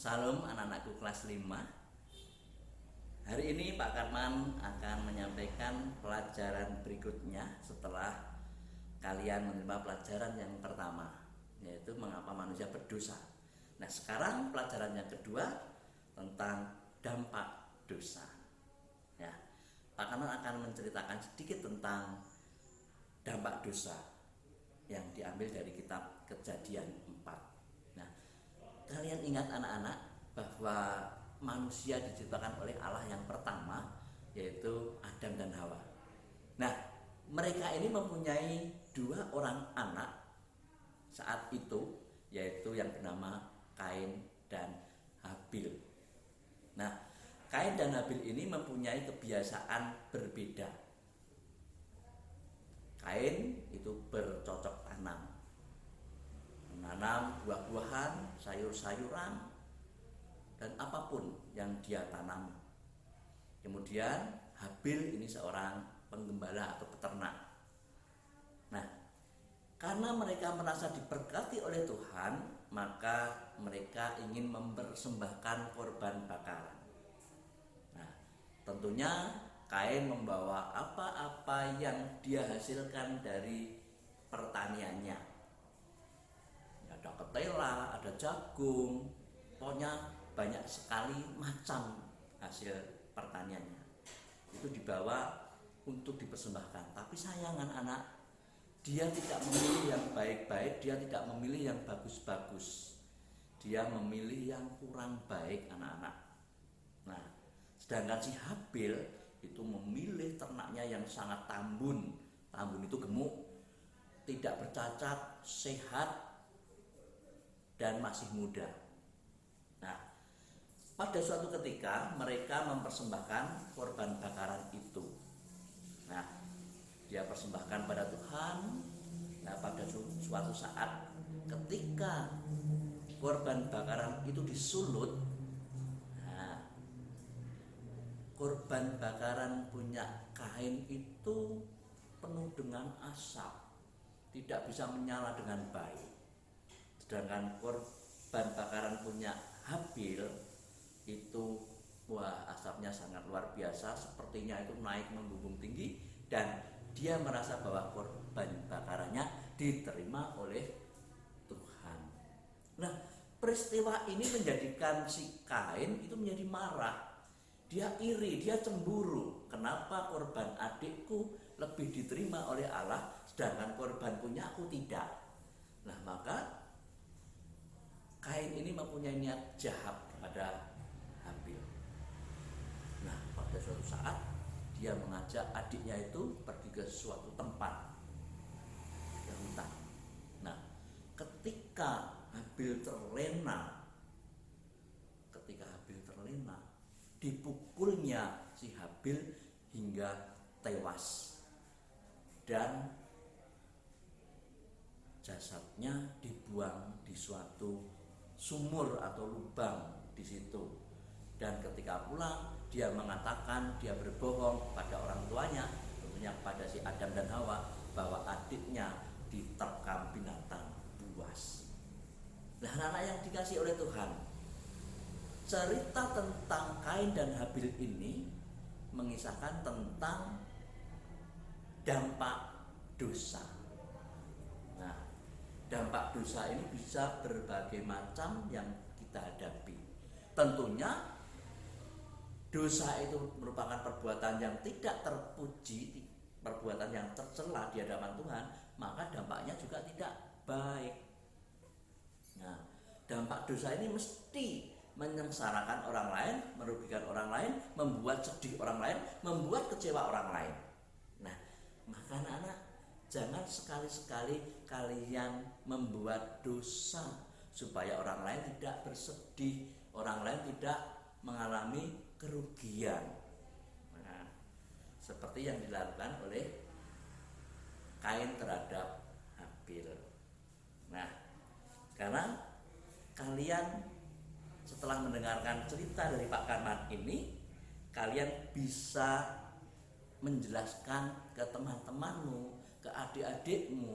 Salam anak-anakku kelas 5. Hari ini Pak Karman akan menyampaikan pelajaran berikutnya setelah kalian menerima pelajaran yang pertama, yaitu mengapa manusia berdosa. Nah, sekarang pelajaran yang kedua tentang dampak dosa. Ya, Pak Karman akan menceritakan sedikit tentang dampak dosa yang diambil dari kitab Kejadian 4. Nah, kalian ingat anak-anak bahwa manusia diciptakan oleh Allah yang pertama, yaitu Adam dan Hawa. Nah, mereka ini mempunyai 2 orang anak saat itu, yaitu yang bernama Kain dan Habil. Nah, Kain dan Habil ini mempunyai kebiasaan berbeda. Kain itu bercocok tanam, menanam buah-buahan, sayur-sayuran, dan apapun yang dia tanam. Kemudian Habil ini seorang penggembala atau peternak. Nah, karena mereka merasa diberkati oleh Tuhan, maka mereka ingin mempersembahkan korban bakaran. Nah, tentunya Kain membawa apa-apa yang dia hasilkan dari pertaniannya. Ada ketela, ada jagung, pokoknya banyak sekali macam hasil pertaniannya. Itu dibawa untuk dipersembahkan. Tapi sayang anak-anak, dia tidak memilih yang baik-baik, dia tidak memilih yang bagus-bagus. Dia memilih yang kurang baik anak-anak. Nah, sedangkan si Habil itu memilih ternaknya yang sangat tambun. Tambun itu gemuk, tidak bercacat, sehat, dan masih muda. Nah, pada suatu ketika mereka mempersembahkan korban bakaran itu. Nah, dia persembahkan pada Tuhan. Nah, pada suatu saat ketika korban bakaran itu disulut, nah, korban bakaran punya Kain itu penuh dengan asap, tidak bisa menyala dengan baik. Sedangkan korban bakaran punya Habil itu, wah, asapnya sangat luar biasa, sepertinya itu naik membumbung tinggi, dan dia merasa bahwa korban bakarannya diterima oleh Tuhan. Nah, peristiwa ini menjadikan si Kain itu menjadi marah. Dia iri, dia cemburu. Kenapa korban adikku lebih diterima oleh Allah, sedangkan korban punya aku tidak? Nah, maka Kain ini mempunyai niat jahat kepada Habil. Nah, pada suatu saat dia mengajak adiknya itu pergi ke suatu tempat, ke hutan. Nah, ketika Habil terlena, dipukulnya si Habil hingga tewas, dan jasadnya dibuang di suatu sumur atau lubang di situ. Dan ketika pulang, dia mengatakan dia berbohong pada orang tuanya, tentunya pada si Adam dan Hawa, bahwa adiknya diterkam binatang buas. Nah, anak-anak yang dikasih oleh Tuhan, cerita tentang Kain dan Habil ini mengisahkan tentang dampak dosa. Nah, dampak dosa ini bisa berbagai macam yang kita hadapi. Tentunya dosa itu merupakan perbuatan yang tidak terpuji, perbuatan yang tercela di hadapan Tuhan, maka dampaknya juga tidak baik. Nah, dampak dosa ini mesti menyengsarakan orang lain, merugikan orang lain, membuat sedih orang lain, membuat kecewa orang lain. Nah, maka anak-anak, jangan sekali-sekali kalian membuat dosa supaya orang lain tidak bersedih, orang lain tidak mengalami kerugian. Nah, seperti yang dilakukan oleh Kain terhadap Habil. Nah, sekarang kalian setelah mendengarkan cerita dari Pak Karman ini, kalian bisa menjelaskan ke teman-temanmu, ke adik-adikmu,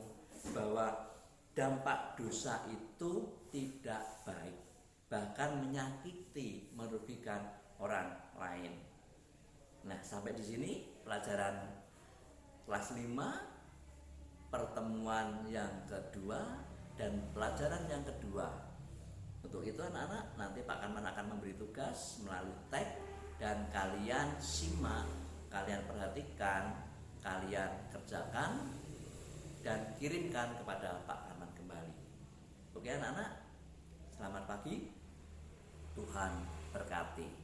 bahwa dampak dosa itu tidak baik. bahkan menyakiti, merugikan orang lain. Nah, sampai di sini pelajaran kelas 5, pertemuan yang kedua dan pelajaran yang kedua. Untuk itu anak-anak, nanti Pak Kanman akan memberi tugas melalui tag dan kalian simak, kalian perhatikan, kalian kerjakan dan kirimkan kepada Pak Kanman kembali. Oke anak-anak, selamat pagi, Tuhan berkati.